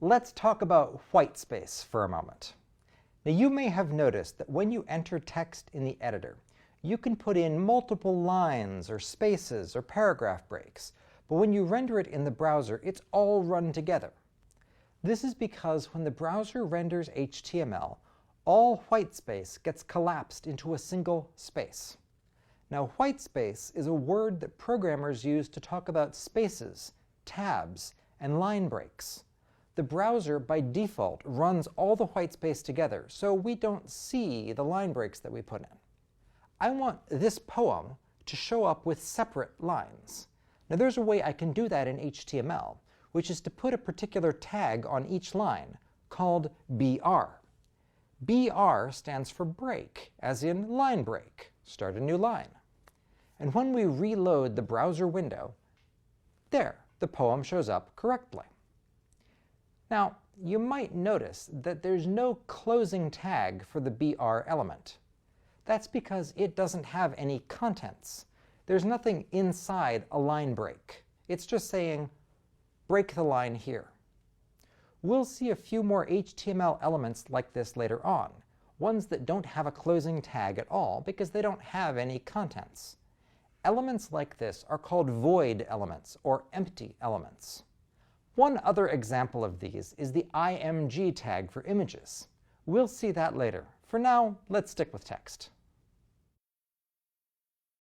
Let's talk about white space for a moment. Now you may have noticed that when you enter text in the editor, you can put in multiple lines or spaces or paragraph breaks, but when you render it in the browser, it's all run together. This is because when the browser renders HTML, all white space gets collapsed into a single space. Now, white space is a word that programmers use to talk about spaces, tabs, and line breaks. The browser, by default, runs all the white space together, so we don't see the line breaks that we put in. I want this poem to show up with separate lines. Now, there's a way I can do that in HTML, which is to put a particular tag on each line, called BR. BR stands for break, as in line break, start a new line. And when we reload the browser window, there, the poem shows up correctly. Now, you might notice that there's no closing tag for the BR element. That's because it doesn't have any contents. There's nothing inside a line break. It's just saying, break the line here. We'll see a few more HTML elements like this later on, ones that don't have a closing tag at all because they don't have any contents. Elements like this are called void elements or empty elements. One other example of these is the IMG tag for images. We'll see that later. For now, let's stick with text.